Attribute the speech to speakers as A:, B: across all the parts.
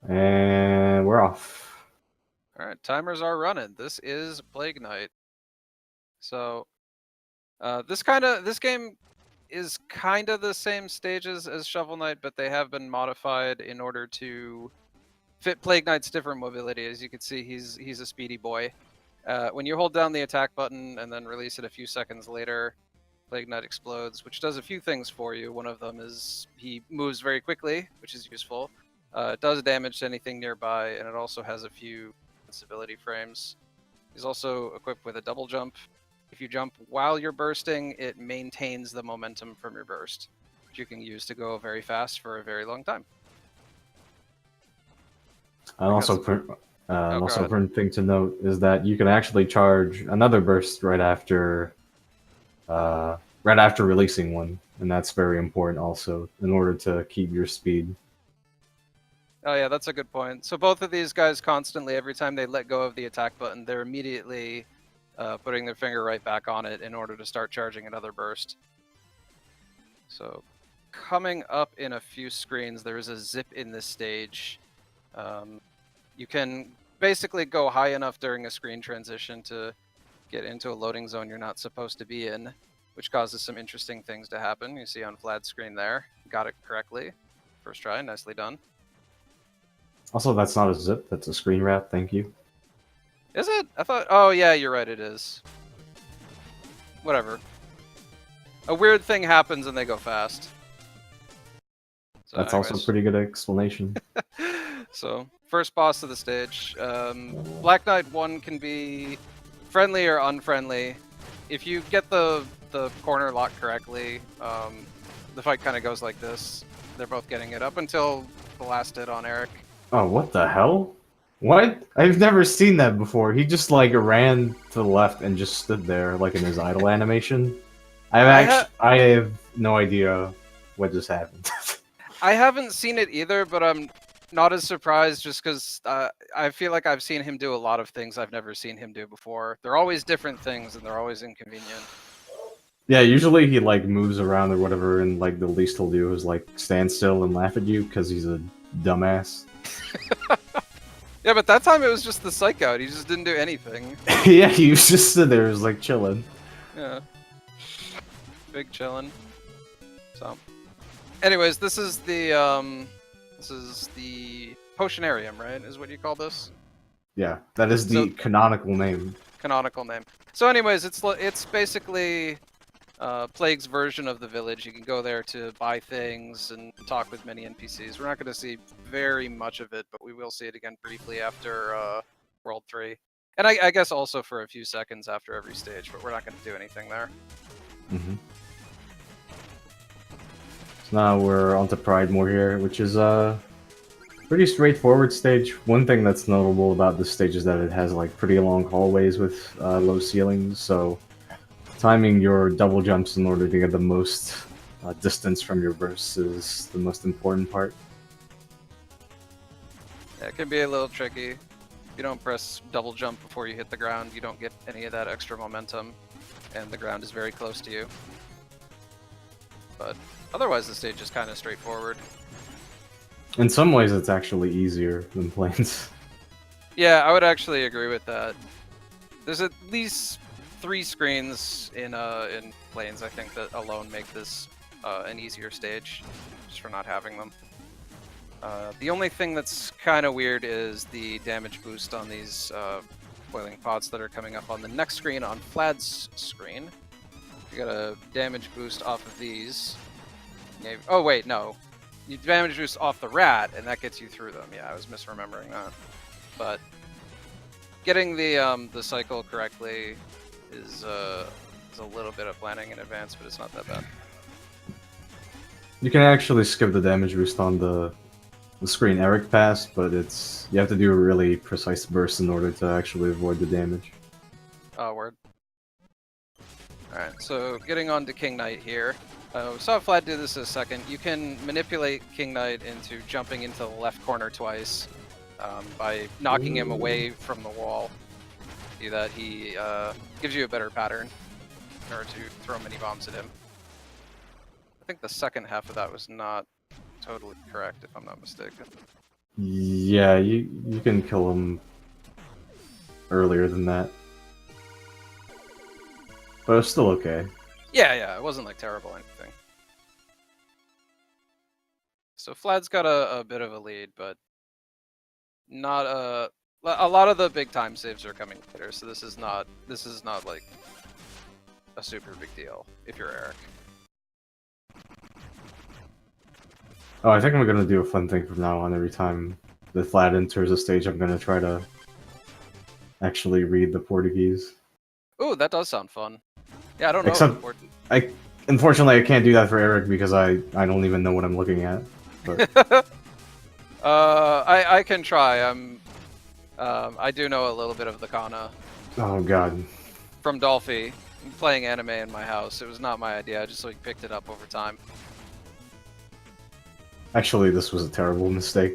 A: And we're off.
B: All right, timers are running. This is Plague Knight. So, this game is kind of the same stages as Shovel Knight, but they have been modified in order to fit Plague Knight's different mobility. As you can see, he's a speedy boy. When you hold down the attack button and then release it a few seconds later, Plague Knight explodes, which does a few things for you. One of them is he moves very quickly, which is useful. It does damage to anything nearby, and it also has a few invincibility frames. He's also equipped with a double jump. If you jump while you're bursting, it maintains the momentum from your burst, which you can use to go very fast for a very long time.
A: And also, important thing to note is that you can actually charge another burst right after releasing one, and that's very important also in order to keep your speed.
B: Oh yeah, that's a good point. So both of these guys constantly, every time they let go of the attack button, they're immediately putting their finger right back on it in order to start charging another burst. So coming up in a few screens, there is a zip in this stage. You can basically go high enough during a screen transition to get into a loading zone you're not supposed to be in, which causes some interesting things to happen. You see on Vlad's screen there. Got it correctly. First try, nicely done.
A: Also, that's not a zip, that's a screen wrap, thank you.
B: Is it? I thought, oh yeah, you're right, it is. Whatever. A weird thing happens and they go fast.
A: So that's anyways. Also a pretty good explanation.
B: So, first boss of the stage. Black Knight 1 can be friendly or unfriendly. If you get the corner lock correctly, the fight kind of goes like this. They're both getting it up until the last hit on Eric.
A: Oh, what the hell? What? I've never seen that before. He just like ran to the left and just stood there like in his idle animation. I have no idea what just happened.
B: I haven't seen it either, but I'm not as surprised just because I feel like I've seen him do a lot of things I've never seen him do before. They're always different things and they're always inconvenient.
A: Yeah, usually he like moves around or whatever, and like the least he'll do is like stand still and laugh at you because he's a dumbass.
B: Yeah, but that time it was just the psych out. He just didn't do anything.
A: Yeah, he was just stood there, was like chilling.
B: Yeah, big chilling. So, anyways, this is the Potionarium, right? Is what you call this?
A: Yeah, that is the canonical name.
B: Canonical name. So, anyways, it's basically Plague's version of the village. You can go there to buy things and talk with many NPCs. We're not going to see very much of it, but we will see it again briefly after World 3. And I guess also for a few seconds after every stage, but we're not going to do anything there.
A: Mm-hmm. So now we're on to Pride More here, which is a pretty straightforward stage. One thing that's notable about this stage is that it has like pretty long hallways with low ceilings, so timing your double jumps in order to get the most distance from your bursts is the most important part.
B: Yeah, it can be a little tricky. If you don't press double jump before you hit the ground, you don't get any of that extra momentum, and the ground is very close to you. But otherwise the stage is kind of straightforward.
A: In some ways it's actually easier than Plains.
B: Yeah, I would actually agree with that. There's at least 3 screens in Plains, I think, that alone make this an easier stage, just for not having them. The only thing that's kind of weird is the damage boost on these boiling pots that are coming up on the next screen, on Vlad's screen. You got a damage boost off of these. Oh wait, no. You damage boost off the rat, and that gets you through them. Yeah, I was misremembering that. But getting the cycle correctly is a little bit of planning in advance, but it's not that bad.
A: You can actually skip the damage boost on the screen Eric passed, but you have to do a really precise burst in order to actually avoid the damage.
B: Oh, word. Alright, so getting on to King Knight here. We saw Vlad do this in a second. You can manipulate King Knight into jumping into the left corner twice by knocking him away from the wall. See that he gives you a better pattern in order to throw mini bombs at him. I think the second half of that was not totally correct, if I'm not mistaken.
A: Yeah, you can kill him earlier than that. But it's still okay.
B: Yeah, it wasn't like terrible or anything. So Flad's got a bit of a lead, but not a lot of the big time saves are coming later, so this is not like a super big deal if you're Eric.
A: Oh, I think I'm gonna do a fun thing from now on. Every time the Flad enters a stage, I'm gonna try to actually read the Portuguese.
B: Ooh, that does sound fun. Yeah, I don't know.
A: Except, unfortunately, I can't do that for Eric because I don't even know what I'm looking at. But
B: I can try. I do know a little bit of the kana
A: oh god,
B: from Dolphy. I'm playing anime in my house. It was not my idea. I just like picked it up over time.
A: actually, this was a terrible mistake.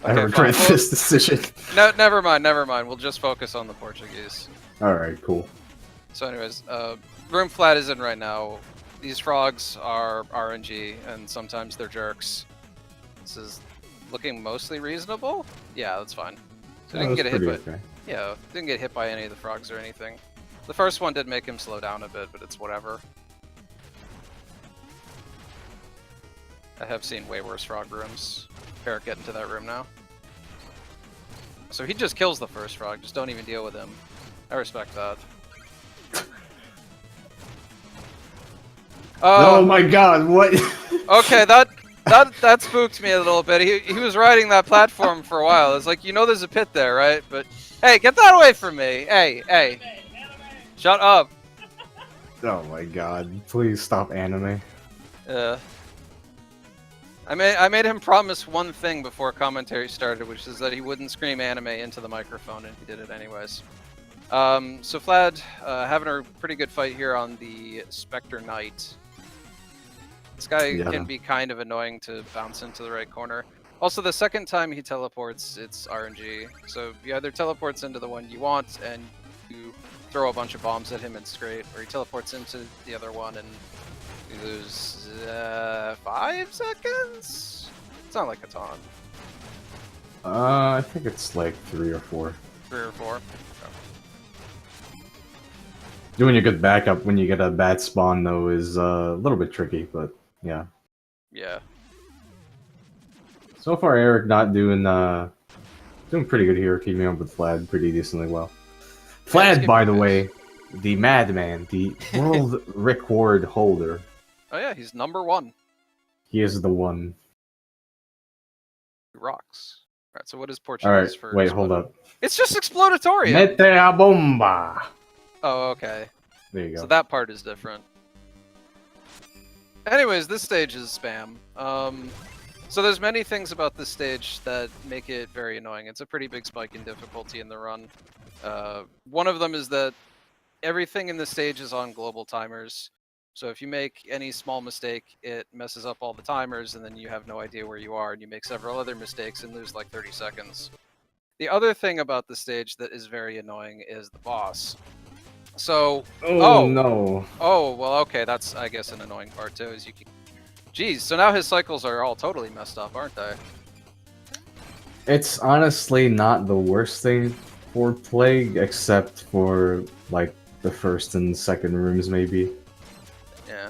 A: I
B: Okay,
A: regret
B: fine.
A: this decision.
B: No, never mind. We'll just focus on the Portuguese.
A: Alright, cool.
B: So anyways, room Flat is in right now. These frogs are RNG, and sometimes they're jerks. This is looking mostly reasonable. Yeah, that's fine. So didn't get hit by.
A: Okay.
B: Yeah, didn't get hit by any of the frogs or anything. The first one did make him slow down a bit, but it's whatever. I have seen way worse frog rooms. Eric, get into that room now. So he just kills the first frog. Just don't even deal with him. I respect that.
A: Oh my god, what?
B: Okay, that spooked me a little bit. He was riding that platform for a while. It's like, you know there's a pit there, right? But hey, get that away from me. Hey. Shut up.
A: Oh my god, please stop anime.
B: I made him promise one thing before commentary started, which is that he wouldn't scream anime into the microphone, and he did it anyways. So Flad having a pretty good fight here on the Spectre Knight. This guy can be kind of annoying to bounce into the right corner. Also, the second time he teleports, it's RNG. So he either teleports into the one you want, and you throw a bunch of bombs at him, it's great, or he teleports into the other one, and you lose 5 seconds? It's not like a ton.
A: I think it's like 3 or 4.
B: 3 or 4?
A: Doing a good backup when you get a bad spawn, though, is a little bit tricky, but yeah.
B: Yeah.
A: So far, Eric not doing pretty good here, keeping up with Flad pretty decently well. Flad, by the way, the madman, the world record holder.
B: Oh yeah, he's #1.
A: He is the one.
B: He rocks. Alright, so what is Portuguese for?
A: Wait, hold up.
B: It's just Explodatorium!
A: Mete a bomba!
B: Oh, okay.
A: There you go.
B: So that part is different. Anyways, this stage is spam. So there's many things about this stage that make it very annoying. It's a pretty big spike in difficulty in the run. One of them is that everything in the stage is on global timers. So if you make any small mistake, it messes up all the timers, and then you have no idea where you are, and you make several other mistakes and lose like 30 seconds. The other thing about the stage that is very annoying is the boss. So,
A: no.
B: Oh, well, okay, that's, I guess, an annoying part, too, is you can... Jeez, so now his cycles are all totally messed up, aren't they?
A: It's honestly not the worst thing for Plague, except for, like, the first and second rooms, maybe.
B: Yeah.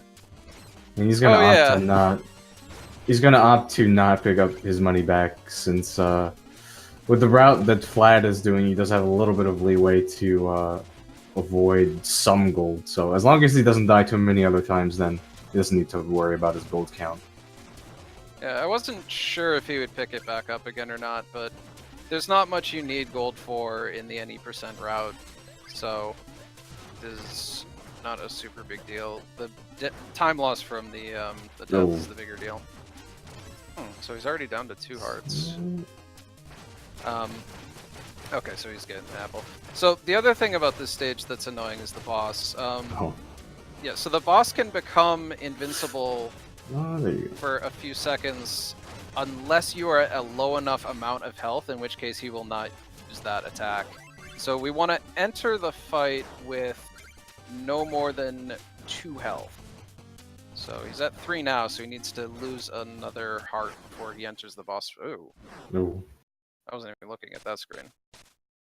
A: I mean, he's gonna opt to not... He's gonna opt to not pick up his money back, since, with the route that Flad is doing, he does have a little bit of leeway to, avoid some gold. So as long as he doesn't die too many other times, then he doesn't need to worry about his gold count.
B: Yeah, I wasn't sure if he would pick it back up again or not, but there's not much you need gold for in the any % route, so this is not a super big deal. The time loss from the death is the bigger deal. So he's already down to 2 hearts. Okay, so he's getting the apple. So the other thing about this stage that's annoying is the boss. Yeah, so the boss can become invincible for a few seconds unless you are at a low enough amount of health, in which case he will not use that attack. So we want to enter the fight with no more than 2 health. So he's at 3 now, so he needs to lose another heart before he enters the boss. Ooh,
A: Ooh.
B: I wasn't even looking at that screen.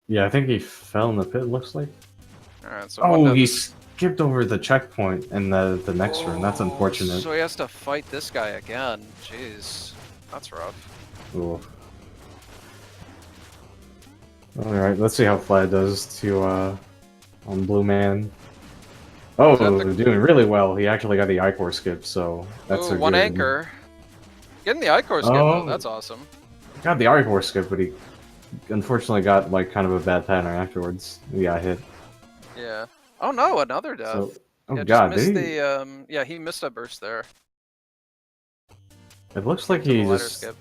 A: Yeah, I think he fell in the pit, looks like.
B: Alright, so
A: Oh, he skipped over the checkpoint in the next room. That's
B: Oh,
A: unfortunate.
B: so he has to fight this guy again. Jeez, that's rough.
A: Ooh. Alright, let's see how Flad does to on Blue Man. Oh, doing really well. He actually got the I-Core skip, so that's
B: Ooh,
A: a
B: one
A: good...
B: anchor. Getting the I-Core skip, though, that's awesome.
A: Got the I-Core skip, but he unfortunately got like kind of a bad pattern afterwards. He got hit.
B: Yeah. Oh no, another death.
A: So, oh
B: yeah,
A: god,
B: just missed
A: did he?
B: the yeah, he missed a burst there.
A: It looks like
B: To the
A: he
B: lighter
A: just...
B: skip.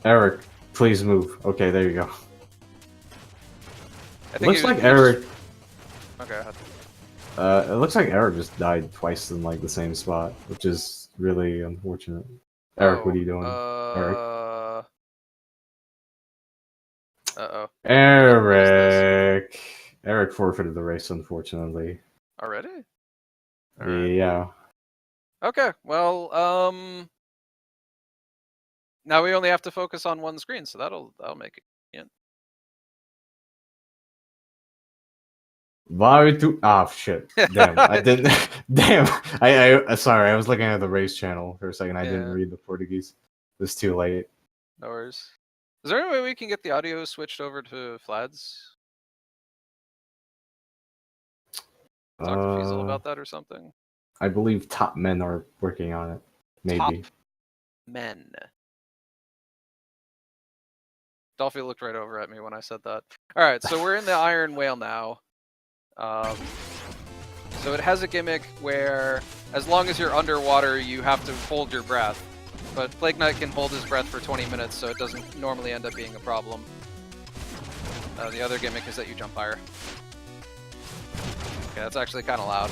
A: Eric, please move. Okay, there you go.
B: I
A: It
B: think
A: looks like Eric...
B: Okay.
A: it looks like Eric just died twice in like the same spot, which is really unfortunate. Eric, what are you doing? Eric?
B: Uh-oh.
A: Eric! Eric forfeited the race, unfortunately.
B: Already?
A: Right. Yeah.
B: Okay, well, now we only have to focus on one screen, so that'll make it. Yeah.
A: Shit. Damn, I didn't... Damn! I sorry, I was looking at the race channel for a second. I didn't read the Portuguese. It was too late.
B: No worries. Is there any way we can get the audio switched over to Flads? Talk to Fiesel about that or something?
A: I believe Top Men are working on it. Maybe.
B: Top Men. Dolphy looked right over at me when I said that. Alright, so we're in the Iron Whale now. So it has a gimmick where, as long as you're underwater, you have to hold your breath. But Plague Knight can hold his breath for 20 minutes, so it doesn't normally end up being a problem. The other gimmick is that you jump higher. Okay, that's actually kind of loud.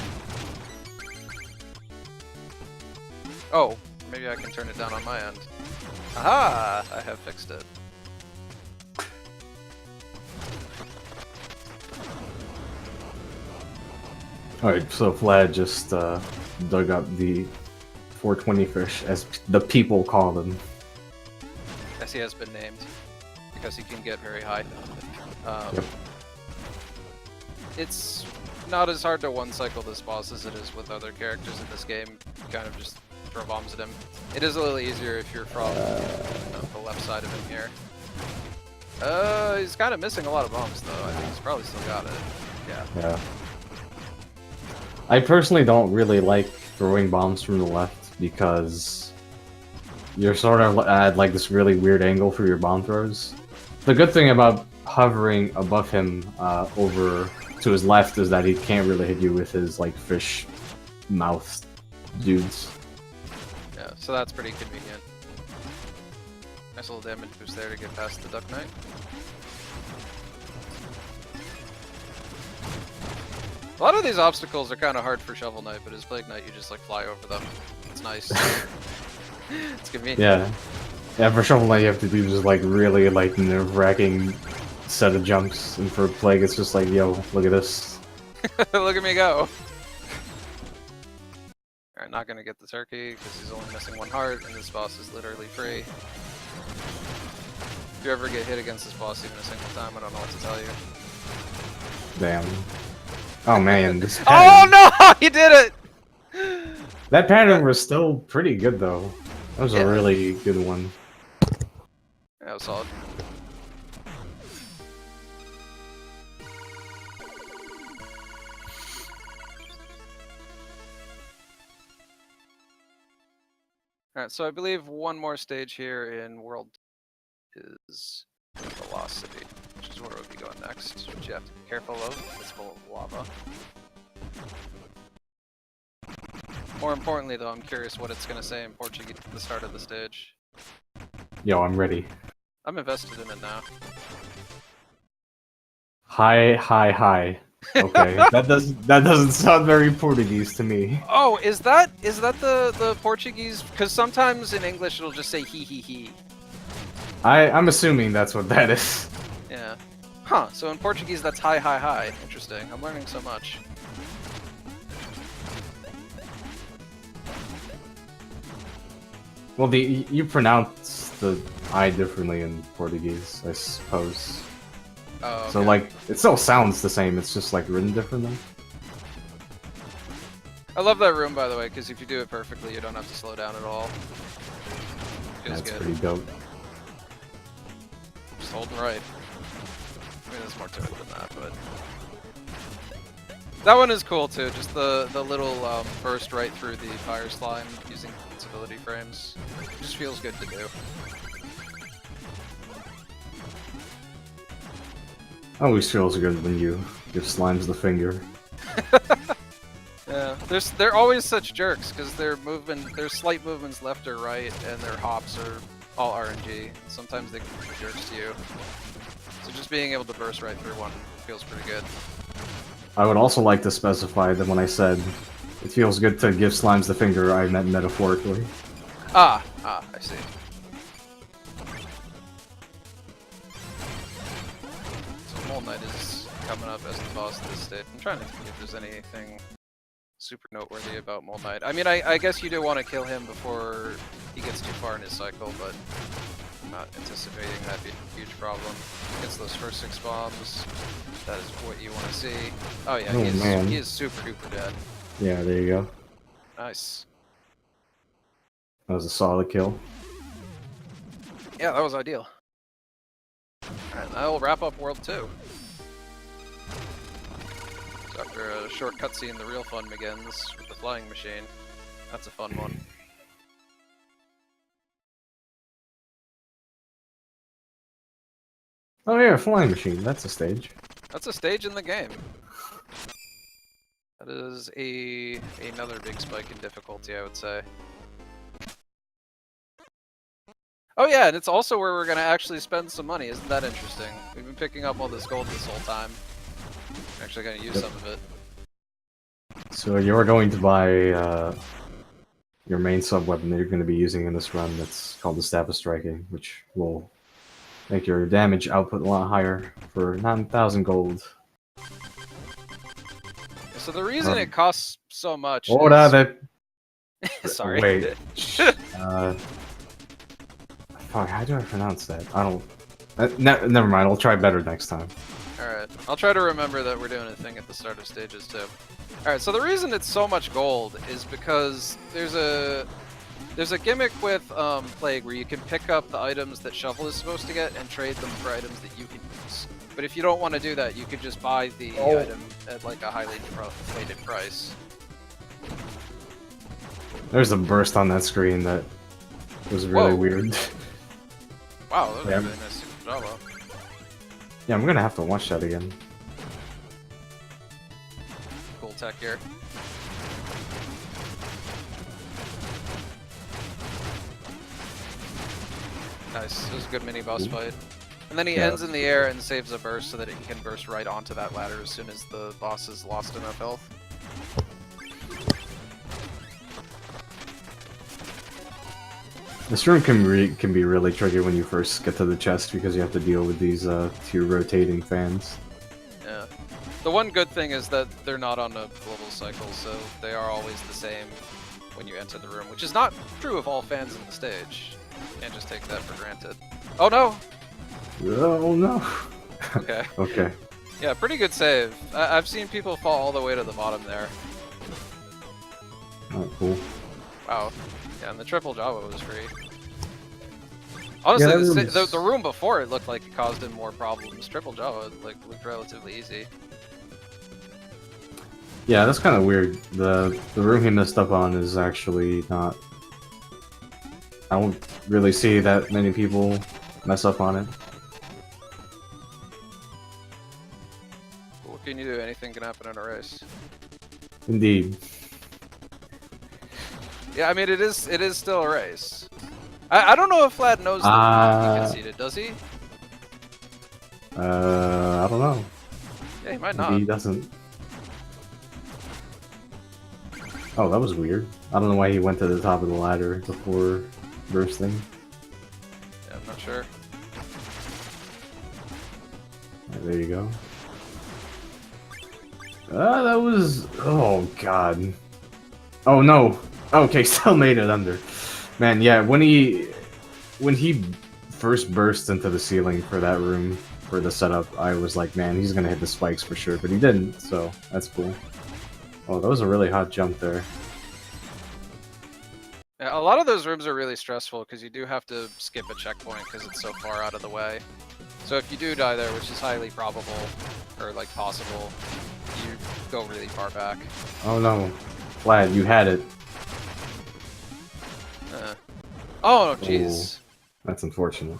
B: Oh, maybe I can turn it down on my end. Aha! I have fixed it.
A: Alright, so Vlad just dug up the 420 fish, as the people call them.
B: Yes, he has been named, because he can get very high.
A: Yep.
B: It's not as hard to one-cycle this boss as it is with other characters in this game. You kind of just throw bombs at him. It is a little easier if you're from the left side of him here. He's kind of missing a lot of bombs, though. I think he's probably still got it. Yeah.
A: I personally don't really like throwing bombs from the left because you're sort of at like this really weird angle for your bomb throws. The good thing about hovering above him over to his left is that he can't really hit you with his like fish mouth dudes.
B: Yeah, so that's pretty convenient. Nice little damage boost there to get past the Duck Knight. A lot of these obstacles are kind of hard for Shovel Knight, but as Plague Knight, you just like fly over them. It's nice. It's convenient.
A: Yeah, for Shovel Knight you have to do just like really like nerve-wracking set of jumps, and for Plague it's just like, yo, look at this.
B: Look at me go. Alright, not gonna get the turkey because he's only missing one heart, and this boss is literally free. If you ever get hit against this boss even a single time, I don't know what to tell you.
A: Damn. Oh man, this
B: pattern. Oh no! He did it!
A: That pattern was still pretty good though. That was a really good one.
B: Yeah, it was solid. Alright, so I believe one more stage here in World is Velocity, which is where we'll be going next, which you have to be careful of. It's full of lava. More importantly though, I'm curious what it's going to say in Portuguese at the start of the stage.
A: Yo, I'm ready.
B: I'm invested in it now.
A: Hi, hi, hi. Okay, that doesn't sound very Portuguese to me.
B: Oh, is that the Portuguese? Because sometimes in English it'll just say he.
A: I'm assuming that's what that is.
B: Yeah. Huh, so in Portuguese that's hi, hi, hi. Interesting. I'm learning so much.
A: Well, you pronounce the I differently in Portuguese, I suppose.
B: Oh, okay.
A: So like, it still sounds the same. It's just like written differently.
B: I love that room, by the way, because if you do it perfectly, you don't have to slow down at all. Feels
A: That's
B: good.
A: pretty dope.
B: Just holding right. I mean, there's more to it than that, but that one is cool too. Just the little burst right through the fire slime using invincibility frames. It just feels good to do.
A: Always feels good when you give slimes the finger.
B: Yeah, they're always such jerks because their slight movements left or right, and their hops are all RNG. Sometimes they can be jerks to you. So just being able to burst right through one feels pretty good.
A: I would also like to specify that when I said it feels good to give slimes the finger, I meant metaphorically.
B: I see. So Mole Knight is coming up as the boss of this stage. I'm trying to think if there's anything super noteworthy about Mole Knight. I mean, I guess you do want to kill him before he gets too far in his cycle, but I'm not anticipating that being a huge problem. Gets those first 6 bombs. That is what you want to see. Oh yeah,
A: Oh, man.
B: he is super duper dead.
A: Yeah, there you go.
B: Nice.
A: That was a solid kill.
B: Yeah, that was ideal. Alright, that'll wrap up World 2. So after a short cutscene, the real fun begins with the flying machine. That's a fun one.
A: Oh yeah, flying machine. That's a stage.
B: That's a stage in the game. That is another big spike in difficulty, I would say. Oh yeah, and it's also where we're gonna actually spend some money. Isn't that interesting? We've been picking up all this gold this whole time. We're actually gonna use some of it.
A: So you're going to buy your main sub-weapon that you're going to be using in this run that's called the Staff of Striking, which will make your damage output a lot higher for 9,000 gold.
B: So the reason it costs so much is... Sorry.
A: Wait. Fuck, how do I pronounce that? I don't... never mind, I'll try better next time.
B: Alright, I'll try to remember that we're doing a thing at the start of stages too. Alright, so the reason it's so much gold is because there's a gimmick with Plague where you can pick up the items that Shovel is supposed to get and trade them for items that you can use. But if you don't want to do that, you could just buy the item at like a highly inflated price.
A: There's a burst on that screen that was really weird.
B: Wow, that was a really nice Java.
A: Yeah, I'm gonna have to watch that again.
B: Cool tech here. Nice, it was a good mini boss fight. And then he ends in the air and saves a burst so that he can burst right onto that ladder as soon as the boss has lost enough health.
A: This room can be really tricky when you first get to the chest because you have to deal with these 2 rotating fans.
B: Yeah. The one good thing is that they're not on a global cycle, so they are always the same when you enter the room, which is not true of all fans in the stage. You can't just take that for granted. Oh no!
A: Oh no!
B: Okay.
A: Okay.
B: Yeah, pretty good save. I've seen people fall all the way to the bottom there.
A: Oh, cool.
B: Wow. Yeah, and the triple Java was free. Honestly, the room before it looked like it caused him more problems. Triple Java looked relatively easy.
A: Yeah, that's kind of weird. The room he messed up on is actually not... I don't really see that many people mess up on it.
B: What can you do? Anything can happen in a race.
A: Indeed.
B: Yeah, I mean, it is still a race. I don't know if Flad knows that he conceded, does he?
A: I don't know.
B: Yeah, he might
A: Maybe
B: not.
A: he doesn't. Oh, that was weird. I don't know why he went to the top of the ladder before bursting.
B: Yeah, I'm not sure.
A: There you go. That was... Oh, God. Oh, no. Okay, still made it under. Man, yeah, when he first burst into the ceiling for that room for the setup, I was like, man, he's gonna hit the spikes for sure, but he didn't, so that's cool. Oh, that was a really hot jump there.
B: Yeah, a lot of those rooms are really stressful because you do have to skip a checkpoint because it's so far out of the way. So if you do die there, which is highly probable, or like possible, you go really far back.
A: Oh no, Vlad, you had it.
B: Oh, jeez.
A: That's unfortunate.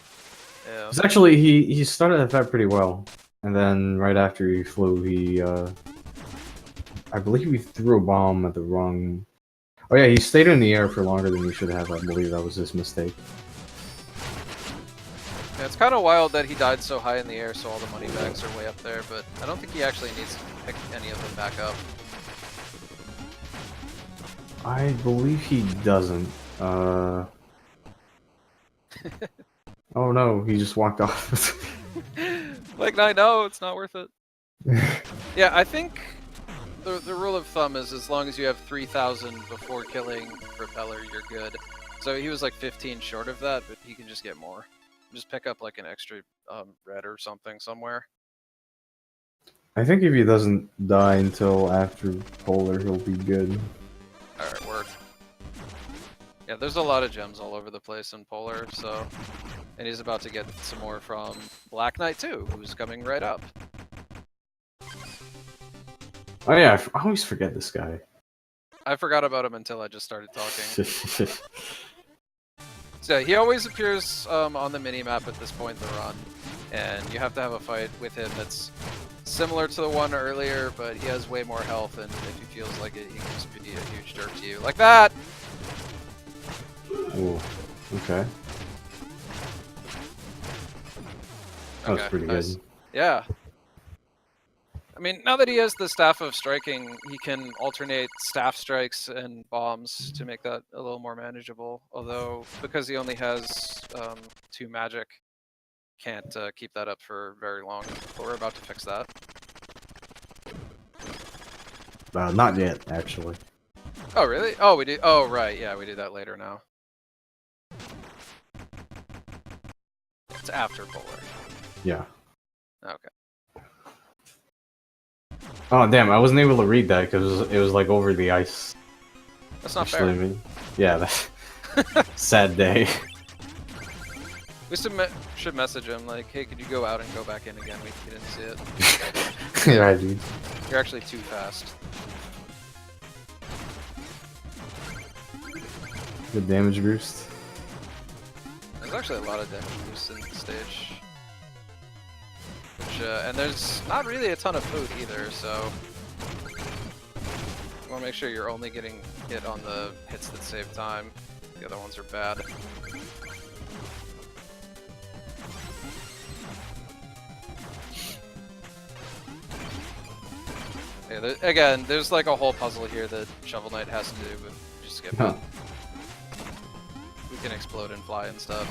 B: Yeah.
A: Because actually, he started at that pretty well, and then right after he flew, I believe he threw a bomb at the wrong. Oh yeah, he stayed in the air for longer than he should have. I believe that was his mistake.
B: Yeah, it's kind of wild that he died so high in the air, so all the money bags are way up there, but I don't think he actually needs to pick any of them back up.
A: I believe he doesn't. Oh no, he just walked off.
B: Like, I know, it's not worth it. Yeah, I think the rule of thumb is as long as you have 3,000 before killing Propeller, you're good. So he was like 15 short of that, but he can just get more. Just pick up like an extra red or something somewhere.
A: I think if he doesn't die until after Polar, he'll be good.
B: Alright, word. Yeah, there's a lot of gems all over the place in Polar, so... And he's about to get some more from Black Knight too, who's coming right up.
A: Oh yeah, I always forget this guy.
B: I forgot about him until I just started talking. So he always appears on the mini-map at this point in the run, and you have to have a fight with him that's similar to the one earlier, but he has way more health, and if he feels like it, he can just be a huge jerk to you. Like that!
A: Ooh, okay. That was pretty
B: nice.
A: good.
B: Yeah. I mean, now that he has the Staff of Striking, he can alternate staff strikes and bombs to make that a little more manageable. Although, because he only has 2 magic, can't keep that up for very long. But we're about to fix that.
A: Not yet, actually.
B: Oh, really? Oh, we do. Oh, right. Yeah, we do that later now. It's after Polar.
A: Yeah.
B: Okay.
A: Oh damn, I wasn't able to read that because it was like over the ice.
B: That's not
A: Actually,
B: fair.
A: yeah, that's sad day.
B: We should message him like, hey, could you go out and go back in again? We didn't see it.
A: Yeah, dude.
B: You're actually too fast.
A: Good damage boost.
B: There's actually a lot of damage boosts in the stage. Which, and there's not really a ton of food either, so... You want to make sure you're only getting hit on the hits that save time. The other ones are bad. Yeah, again, there's like a whole puzzle here that Shovel Knight has to do, but just skip it. We can explode and fly and stuff.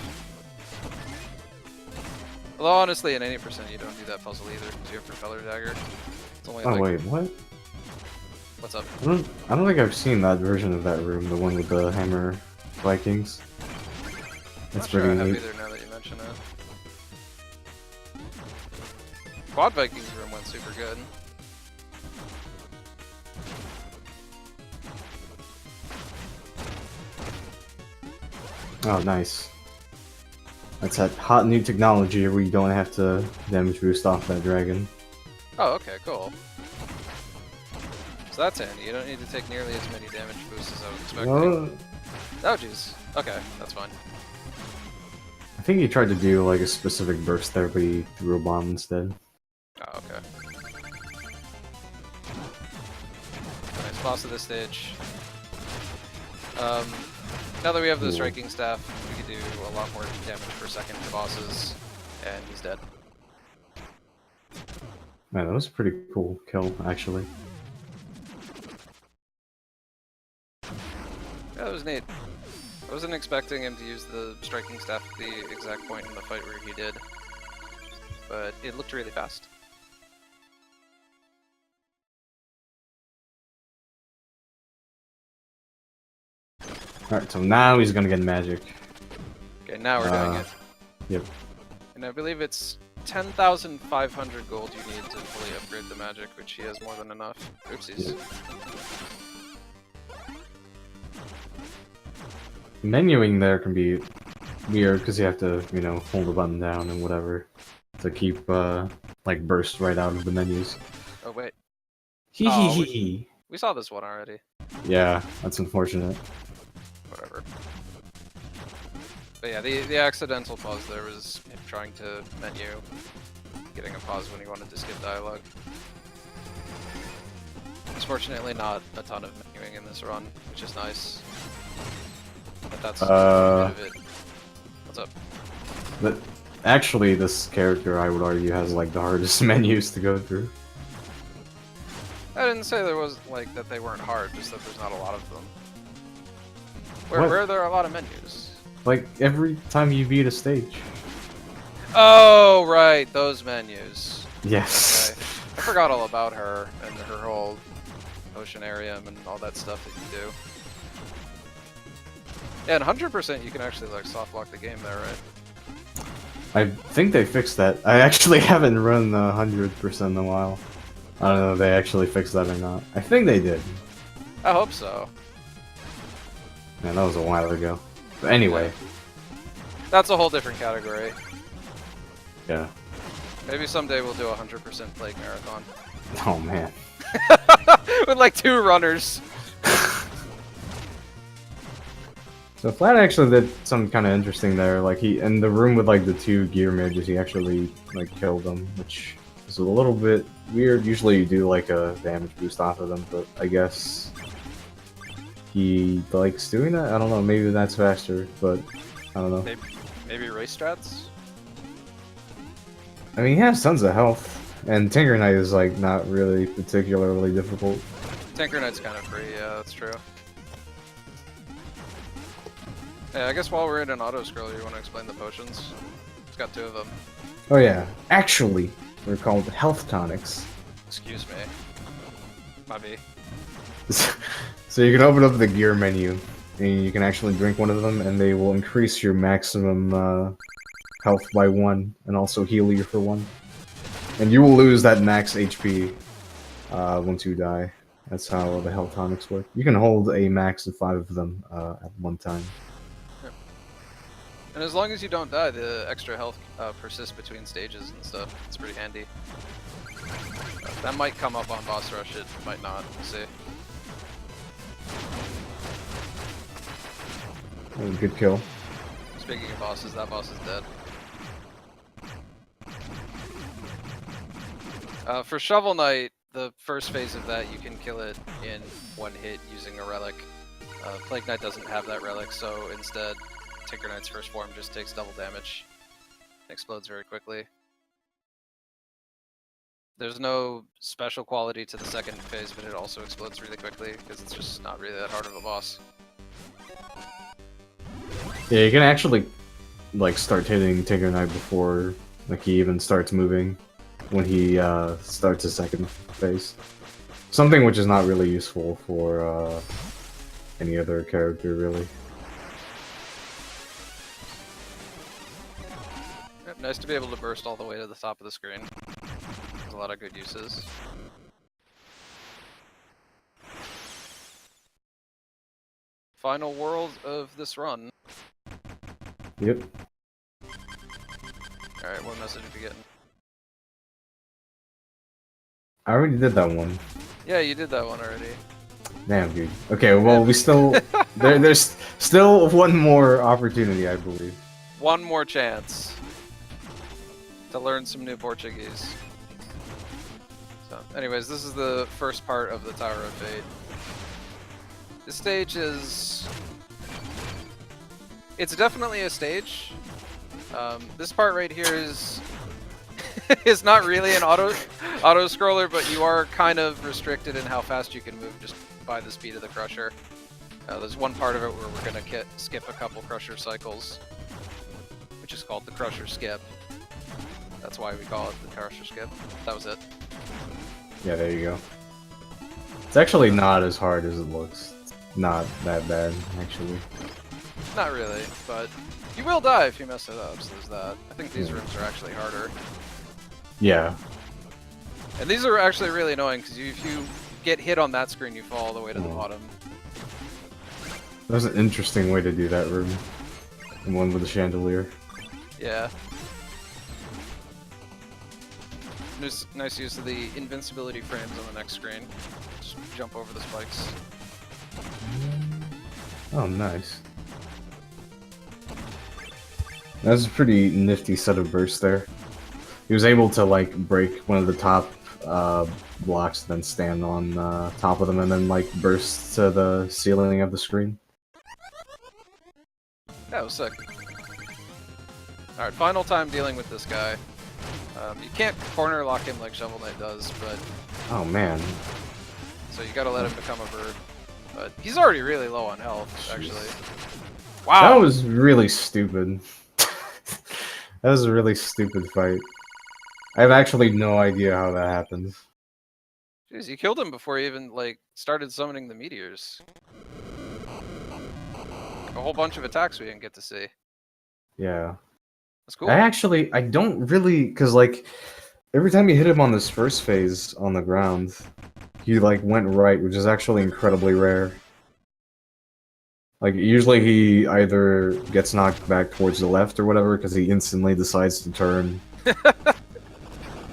B: Although honestly, in 80% you don't do that puzzle either, because you have Propeller Dagger. It's only like...
A: wait, what?
B: What's up?
A: I don't think I've seen that version of that room, the one with the Hammer Vikings. That's
B: I'm not sure I
A: pretty
B: have
A: neat.
B: either now that you mention it. Quad Vikings room went super good.
A: Oh, nice. That's that hot new technology where you don't have to damage boost off that dragon.
B: Oh, okay, cool. So that's handy. You don't need to take nearly as many damage boosts as I was expecting. Oh, jeez. Okay, that's fine.
A: I think he tried to do like a specific burst there, but he threw a bomb instead.
B: Oh, okay. Nice boss of this stage. Now that we have the striking staff, we can do a lot more damage per second to bosses, and he's dead.
A: Man, that was a pretty cool kill, actually.
B: Yeah, that was neat. I wasn't expecting him to use the striking staff at the exact point in the fight where he did, but it looked really fast.
A: Alright, so now he's gonna get magic.
B: Okay, now we're doing it.
A: Yep.
B: And I believe it's 10,500 gold you need to fully upgrade the magic, which he has more than enough. Oopsies.
A: Yep. Menuing there can be weird because you have to, you know, hold the button down and whatever to keep, like, burst right out of the menus.
B: Oh, wait.
A: Hee hee hee hee.
B: We saw this one already.
A: Yeah, that's unfortunate.
B: Whatever. But yeah, the accidental pause there was him trying to menu, getting a pause when he wanted to skip dialogue. There's fortunately not a ton of menuing in this run, which is nice. But that's a bit of it. What's up?
A: But actually, this character, I would argue, has like the hardest menus to go through.
B: I didn't say there was like that they weren't hard, just that there's not a lot of them. Where are there a lot of menus?
A: Like every time you beat a stage.
B: Oh right, those menus.
A: Yes.
B: Okay. I forgot all about her and her whole oceanarium and all that stuff that you do. Yeah, and 100% you can actually like soft lock the game there, right?
A: I think they fixed that. I actually haven't run 100% in a while. I don't know if they actually fixed that or not. I think they did.
B: I hope so.
A: Man, that was a while ago. But anyway.
B: That's a whole different category.
A: Yeah.
B: Maybe someday we'll do a 100% Plague Marathon.
A: Oh man.
B: With like 2 runners.
A: So Flat actually did something kind of interesting there. Like he, in the room with like the 2 gear mages, he actually like killed them, which is a little bit weird. Usually you do like a damage boost off of them, but I guess he likes doing that. I don't know. Maybe that's faster, but I don't know.
B: Maybe race strats.
A: I mean, he has tons of health, and Tinker Knight is like not really particularly difficult.
B: Tinker Knight's kind of free. Yeah, that's true. Yeah, I guess while we're in an auto scroll, you want to explain the potions? It's got 2 of them.
A: Oh yeah, actually, they're called health tonics.
B: Excuse me. Maybe.
A: So you can open up the gear menu, and you can actually drink one of them, and they will increase your maximum health by 1, and also heal you for 1. And you will lose that max HP once you die. That's how the health tonics work. You can hold a max of 5 of them at one time.
B: And as long as you don't die, the extra health persists between stages and stuff. It's pretty handy. That might come up on boss rush, it might not. We'll see.
A: Oh, good kill.
B: Speaking of bosses, that boss is dead. For Shovel Knight, the first phase of that, you can kill it in 1 hit using a relic. Plague Knight doesn't have that relic, so instead, Tinker Knight's first form just takes double damage. Explodes very quickly. There's no special quality to the second phase, but it also explodes really quickly, because it's just not really that hard of a boss.
A: Yeah, you can actually like start hitting Tinker Knight before like he even starts moving when he starts his second phase. Something which is not really useful for any other character, really.
B: Yep, nice to be able to burst all the way to the top of the screen. There's a lot of good uses. Final world of this run.
A: Yep.
B: Alright, what message are you getting?
A: I already did that one.
B: Yeah, you did that one already.
A: Damn, dude. Okay, well, we still... there's still one more opportunity, I believe.
B: One more chance to learn some new Portuguese. So, anyways, this is the first part of the Tower of Fate. This stage is... It's definitely a stage. This part right here is... is not really an auto-scroller, but you are kind of restricted in how fast you can move just by the speed of the Crusher. There's one part of it where we're going to skip a couple Crusher cycles, which is called the Crusher Skip. That's why we call it the Crusher Skip. That was it.
A: Yeah, there you go. It's actually not as hard as it looks. not that bad, actually.
B: Not really, but you will die if you mess it up, so there's that. I think these
A: Yeah.
B: rooms are actually harder.
A: Yeah.
B: And these are actually really annoying, because if you get hit on that screen, you fall all the way to the bottom.
A: That was an interesting way to do that room. And one with a chandelier.
B: Yeah. Nice use of the invincibility frames on the next screen. Just jump over the spikes.
A: Oh, nice. That was a pretty nifty set of bursts there. He was able to, like, break one of the top blocks, then stand on top of them, and then, like, burst to the ceiling of the screen.
B: That was sick. Alright, final time dealing with this guy. You can't corner lock him like Shovel Knight does, but...
A: Oh, man.
B: So you gotta let him become a bird. But he's already really low on health, actually. Wow!
A: That was really stupid. That was a really stupid fight. I have actually no idea how that happened.
B: Jeez, you killed him before he even, like, started summoning the meteors. A whole bunch of attacks we didn't get to see.
A: Yeah.
B: That's cool.
A: I don't really, because, like, every time you hit him on this first phase on the ground, he, like, went right, which is actually incredibly rare. Like, usually he either gets knocked back towards the left or whatever, because he instantly decides to turn.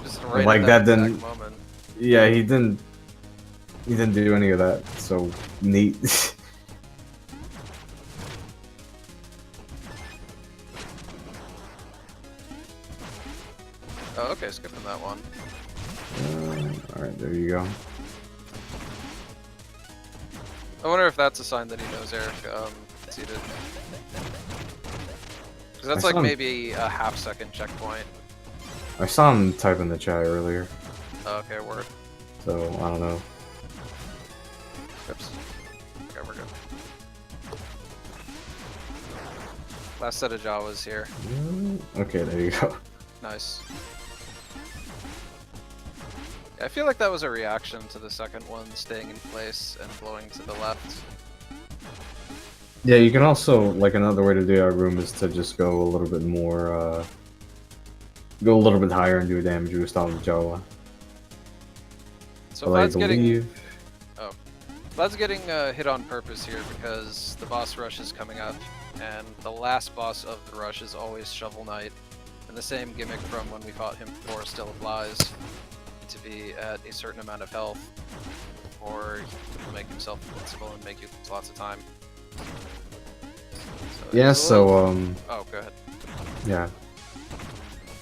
B: Just right
A: like,
B: at
A: that
B: exact
A: didn't...
B: moment.
A: Yeah, he didn't do any of that, so neat.
B: Oh, okay, skipping that one.
A: Alright, there you go.
B: I wonder if that's a sign that he knows Eric seated. Because that's like maybe a half-second checkpoint.
A: I saw him type in the chat earlier.
B: Oh, okay, word.
A: So, I don't know.
B: Oops. Okay, we're good. Last set of Jawas here.
A: Okay, there you go.
B: Nice. I feel like that was a reaction to the second one staying in place and blowing to the left.
A: Yeah, you can also, like, another way to do that room is to just go a little bit more, go a little bit higher and do a damage boost on the Jawa.
B: So Vlad's getting... Oh. Vlad's getting hit on purpose here because the boss rush is coming up, and the last boss of the rush is always Shovel Knight, and the same gimmick from when we fought him before still applies. To be at a certain amount of health, or he will make himself invincible and make you lose lots of time. So
A: yeah, so,
B: Oh, go ahead.
A: Yeah.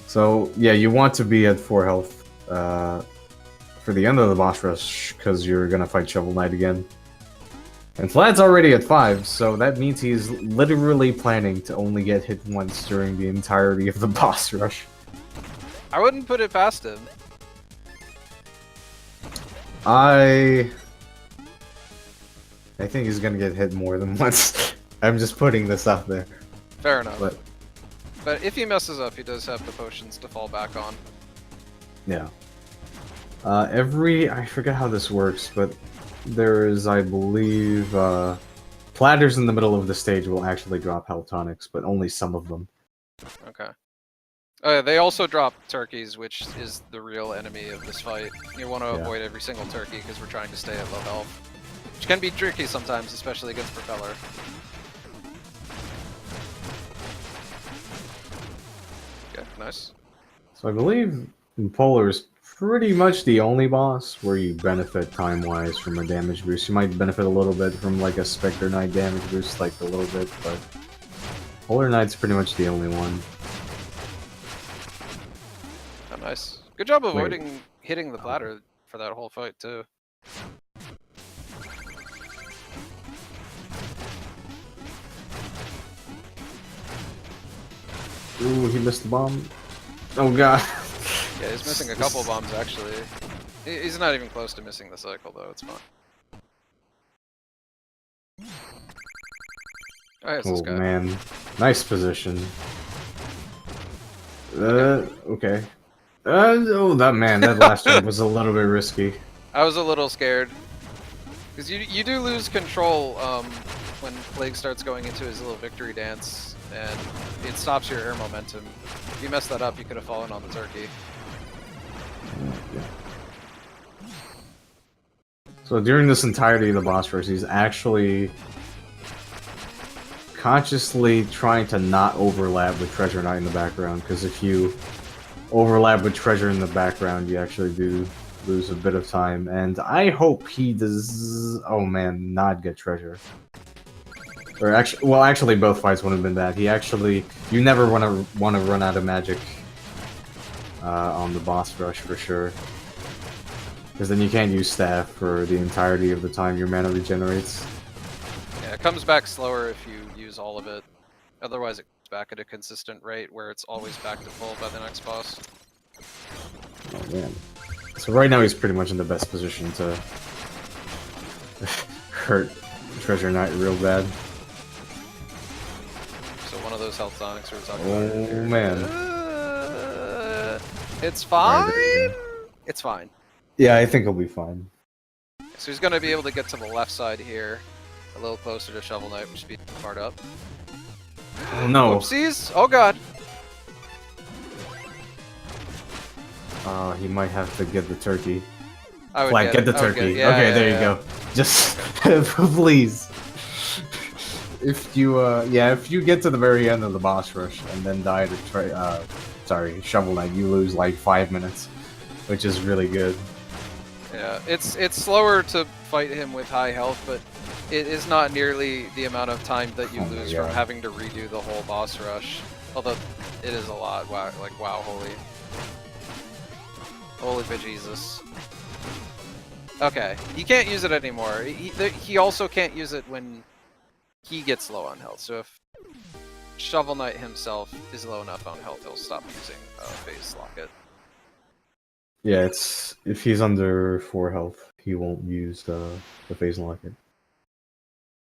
A: So, yeah, you want to be at 4 health, for the end of the boss rush, because you're gonna fight Shovel Knight again. And Vlad's already at 5, so that means he's literally planning to only get hit once during the entirety of the boss rush.
B: I wouldn't put it past him.
A: I think he's gonna get hit more than once. I'm just putting this out there.
B: Fair enough.
A: But
B: if he messes up, he does have the potions to fall back on.
A: yeah. I forget how this works, but there is, I believe, platters in the middle of the stage will actually drop health tonics, but only some of them.
B: Okay. Oh, yeah, they also drop turkeys, which is the real enemy of this fight. You want to avoid every single turkey because we're trying to stay at low health. Which can be tricky sometimes, especially against Propeller. Okay, nice.
A: So I believe Polar is pretty much the only boss where you benefit time-wise from a damage boost. You might benefit a little bit from like a Spectre Knight damage boost, like a little bit, but Polar Knight's pretty much the only one.
B: Oh, nice. Good job avoiding hitting the platter for that whole fight, too.
A: Ooh, he missed the bomb. Oh god.
B: Yeah, he's missing a couple bombs, actually. He's not even close to missing the cycle, though. It's fine. Alright, this guy.
A: Man. Nice position. Okay. Oh, that last jump was a little bit risky.
B: I was a little scared. Because you do lose control when Plague starts going into his little victory dance, and it stops your air momentum. If you mess that up, you could have fallen on the turkey.
A: So during this entirety of the boss rush, he's actually consciously trying to not overlap with Treasure Knight in the background, because if you overlap with Treasure in the background, you actually do lose a bit of time, and I hope he does, oh man, not get Treasure. Or actually, well, actually both fights would have been bad. You never want to run out of magic on the boss rush for sure. Because then you can't use staff for the entirety of the time your mana regenerates.
B: Yeah, it comes back slower if you use all of it. Otherwise it comes back at a consistent rate where it's always back to full by the next boss.
A: Oh man. So right now he's pretty much in the best position to hurt Treasure Knight real bad.
B: So one of those health tonics we were talking
A: about. Oh man.
B: It's fine! It's fine.
A: Yeah, I think he'll be fine.
B: So he's going to be able to get to the left side here, a little closer to Shovel Knight, which speeds the part up.
A: Oh no!
B: Oopsies! Oh god!
A: He might have to get the turkey.
B: I would
A: Flag, get the turkey.
B: Yeah,
A: okay,
B: yeah,
A: there you go. Just please. If you get to the very end of the boss rush and then die to Shovel Knight, you lose like 5 minutes, which is really good.
B: Yeah, it's slower to fight him with high health, but it is not nearly the amount of time that you lose from having to redo the whole boss rush. Although it is a lot. Wow, like wow, holy bejesus. Okay, he can't use it anymore. He also can't use it when he gets low on health. So if Shovel Knight himself is low enough on health, he'll stop using Phase Locket.
A: Yeah, if he's under 4 health, he won't use the Phase Locket.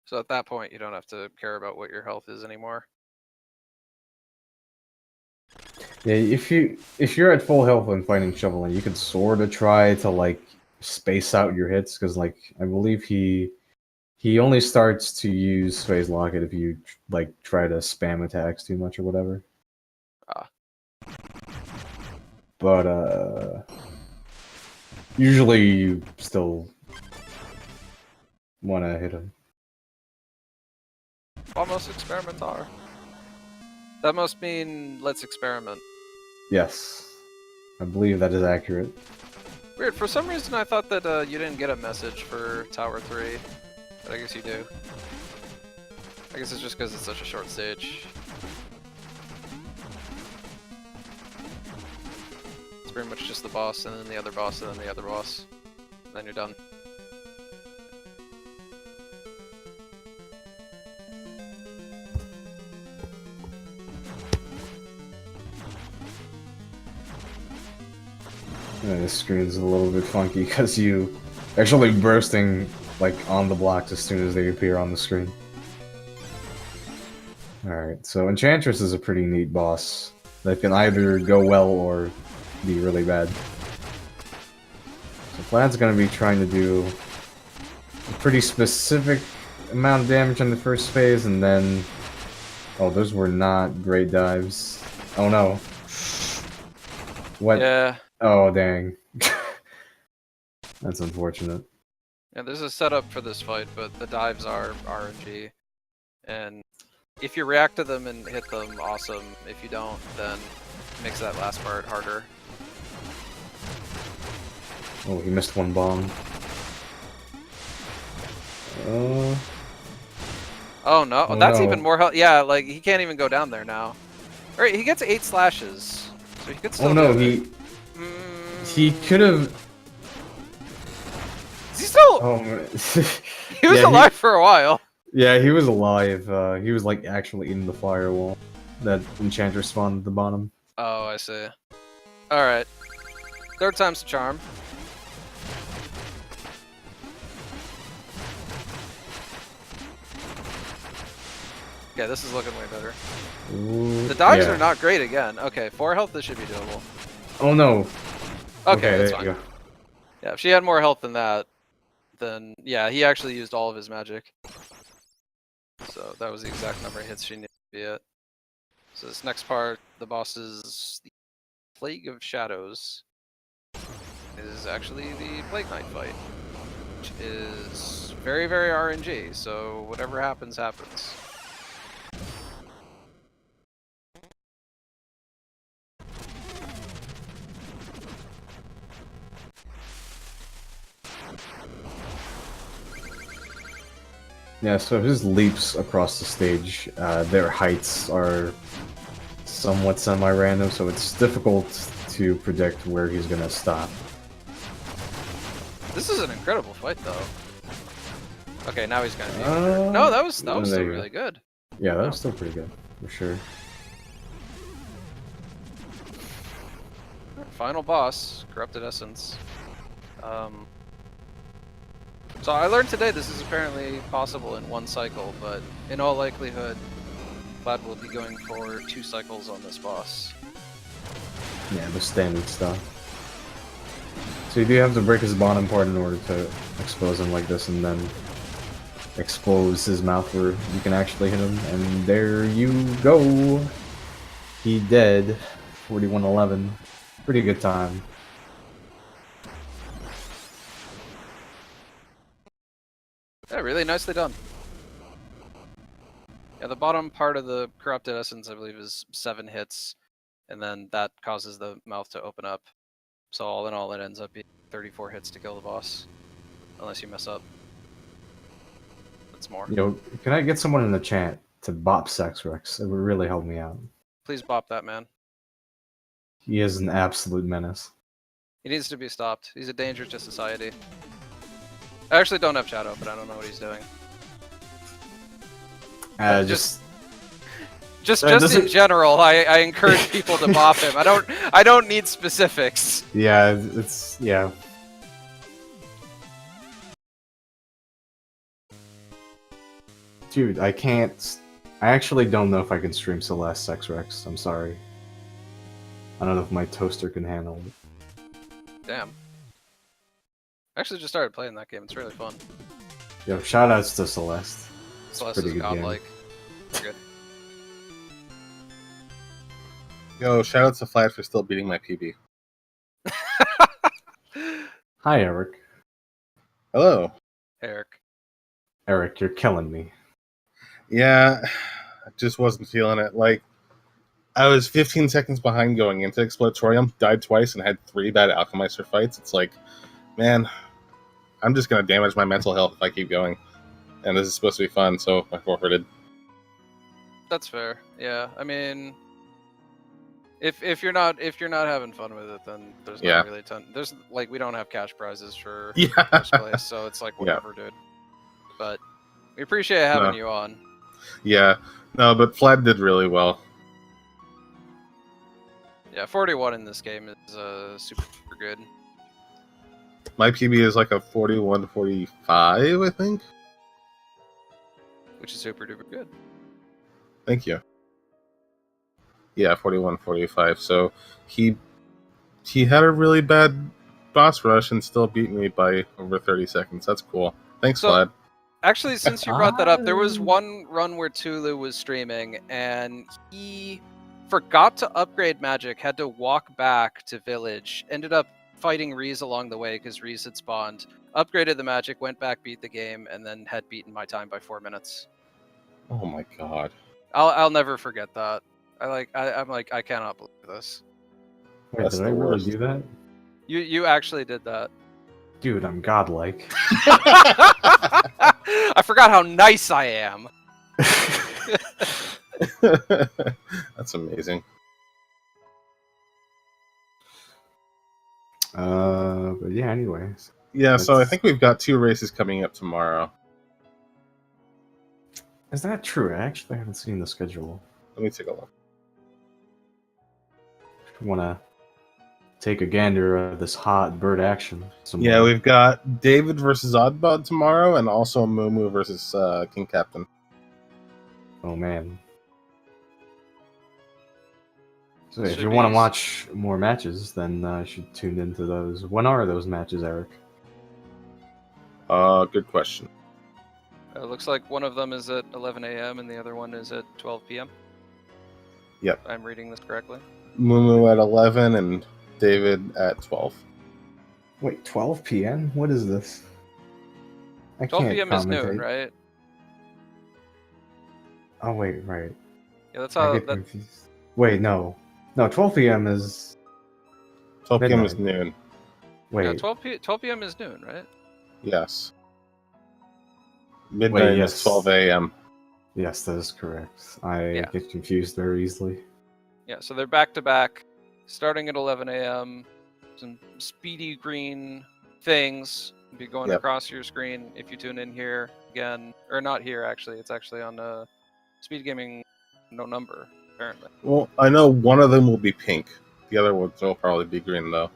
B: So at that point, you don't have to care about what your health is anymore.
A: Yeah, if you're at full health when fighting Shovel Knight, you could sort of try to like space out your hits, because like I believe he only starts to use Phase Locket if you like try to spam attacks too much or whatever. But usually you still want to hit him.
B: Almost experimentar. That must mean let's experiment.
A: Yes, I believe that is accurate.
B: Weird, for some reason I thought that you didn't get a message for Tower 3, but I guess you do. I guess it's just because it's such a short stage. It's pretty much just the boss, and then the other boss, and then the other boss. And then you're done.
A: This screen's a little bit funky because you actually bursting like on the blocks as soon as they appear on the screen. Alright, so Enchantress is a pretty neat boss that can either go well or be really bad. So Vlad's gonna be trying to do a pretty specific amount of damage in the first phase, and then... Oh, those were not great dives. Oh no. What?
B: Yeah.
A: Oh, dang. That's unfortunate.
B: Yeah, there's a setup for this fight, but the dives are RNG. And if you react to them and hit them, awesome. If you don't, then it makes that last part harder.
A: Oh, he missed one bomb.
B: Oh no,
A: oh,
B: that's
A: no.
B: even more health. Yeah, like he can't even go down there now. Alright, he gets 8 slashes. So he could still
A: he could have...
B: Is he still...
A: Oh, man.
B: He was alive for a while.
A: Yeah, he was alive. He was like actually in the firewall that Enchantress spawned at the bottom.
B: Oh, I see. Alright. Third time's the charm. Yeah, this is looking way better.
A: Ooh,
B: The dives are not great again. Okay, 4 health, this should be doable.
A: Oh no.
B: Okay, that's
A: there
B: fine.
A: you go.
B: Yeah, if she had more health than that, then yeah, he actually used all of his magic. So that was the exact number of hits she needed to be at. So this next part, the boss is the Plague of Shadows. It is actually the Plague Knight fight, which is very, very RNG. So whatever happens, happens.
A: Yeah, so his leaps across the stage, their heights are somewhat semi-random, so it's difficult to predict where he's gonna stop.
B: This is an incredible fight, though. Okay, now he's gonna be injured. No, that was still really good.
A: Yeah, that was still pretty good, for sure.
B: Final boss, Corrupted Essence. So I learned today this is apparently possible in one cycle, but in all likelihood, Vlad will be going for 2 cycles on this boss.
A: Yeah, the standard stuff. So you do have to break his bottom part in order to expose him like this, and then expose his mouth where you can actually hit him, and there you go! He dead. 41-11. Pretty good time.
B: Yeah, really nicely done. Yeah, the bottom part of the Corrupted Essence, I believe, is 7 hits, and then that causes the mouth to open up. So all in all, it ends up being 34 hits to kill the boss, unless you mess up. That's more.
A: Yo, can I get someone in the chat to bop Sex Rex? It would really help me out.
B: Please bop that man.
A: He is an absolute menace.
B: He needs to be stopped. He's a danger to society. I actually don't have chat open, but I don't know what he's doing. Just in general, I encourage people to bop him. I don't need specifics.
A: Yeah, yeah. Dude, I can't. I actually don't know if I can stream Celeste Sex Rex. I'm sorry. I don't know if my toaster can handle it.
B: Damn. I actually just started playing that game. It's really fun.
A: Yo, shoutouts to Celeste. It's
B: Celeste
A: pretty
B: is
A: good
B: godlike. Good.
C: Yo, shoutouts to Flash for still beating my PB.
A: Hi, Eric.
C: Hello.
B: Eric.
A: Eric, you're killing me.
C: Yeah, I just wasn't feeling it. Like, I was 15 seconds behind going into Exploratorium, died twice, and had 3 bad Alchemister fights. It's like, man, I'm just going to damage my mental health if I keep going. And this is supposed to be fun, so I forfeited.
B: That's fair. Yeah, I mean, if you're not having fun with it, then there's not really a ton. There's like, we don't have cash prizes for first place, so it's like whatever, dude. But we appreciate having you on.
C: Yeah, no, but Flad did really well.
B: Yeah, 41 in this game is super good.
C: My PB is like a 41-45, I think.
B: Which is super duper good.
C: Thank you. Yeah, 41-45. So he had a really bad boss rush and still beat me by over 30 seconds. That's cool. Thanks, Vlad.
B: Actually, since you brought that up, there was one run where Tulu was streaming, and he forgot to upgrade magic, had to walk back to village, ended up fighting Reese along the way because Reese had spawned, upgraded the magic, went back, beat the game, and then had beaten my time by 4 minutes.
C: Oh my god.
B: I'll never forget that. I'm like, I cannot believe this.
A: Wait, did I really do that?
B: You actually did that.
A: Dude, I'm godlike.
B: I forgot how nice I am.
C: That's amazing.
A: But yeah, anyways.
C: Yeah, so I think we've got 2 races coming up tomorrow.
A: Is that true? I actually haven't seen the schedule.
C: Let me take a look.
A: I want to take a gander at this hot bird action.
C: Yeah, we've got David versus Oddbod tomorrow, and also Mumu versus King Captain.
A: Oh man. So if you want to watch more matches, then you should tune into those. When are those matches, Eric?
C: Good question.
B: It looks like one of them is at 11 a.m. and the other one is at 12 p.m.
C: Yep.
B: I'm reading this correctly.
C: Mumu at 11 and David at 12.
A: Wait, 12 p.m.? What is this? I
B: 12
A: can't
B: p.m. is noon,
A: commentate.
B: right?
A: Oh wait, right.
B: Yeah, that's
A: I
B: how.
A: get
B: That,
A: confused. Wait, no. No, 12 p.m. is
C: 12 p.m. is
A: midnight.
C: noon.
B: yeah,
A: Wait.
B: 12 p.m. is noon, right?
C: Yes. Midnight
A: yes.
C: is 12 a.m.
A: Yes, that is correct. I
B: Yeah.
A: get confused very easily.
B: Yeah, so they're back to back, starting at 11 a.m. Some speedy green things be going
C: Yep.
B: across your screen if you tune in here again, or not here actually. It's actually on Speed Gaming, no number apparently.
C: Well, I know one of them will be pink. The other ones will probably be green, though.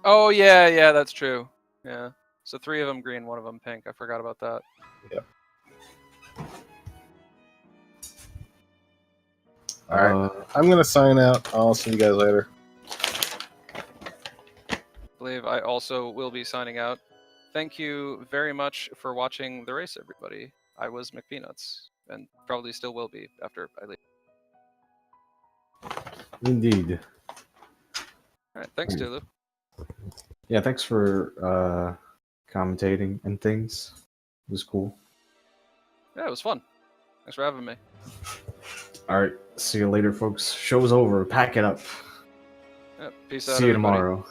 B: Oh yeah, that's true. Yeah, so 3 of them green, 1 of them pink. I forgot about that.
C: Yep. All right. I'm going to sign out. I'll see you guys later.
B: I believe I also will be signing out. Thank you very much for watching the race, everybody. I was McPeanuts, and probably still will be after I leave.
A: Indeed.
B: All right, thanks, Tulu.
A: Yeah, thanks for commentating and things. It was cool.
B: Yeah, it was fun. Thanks for having me.
A: All right, see you later, folks. Show's over. Pack it up.
B: Yeah, peace out,
A: See you
B: everybody.
A: tomorrow.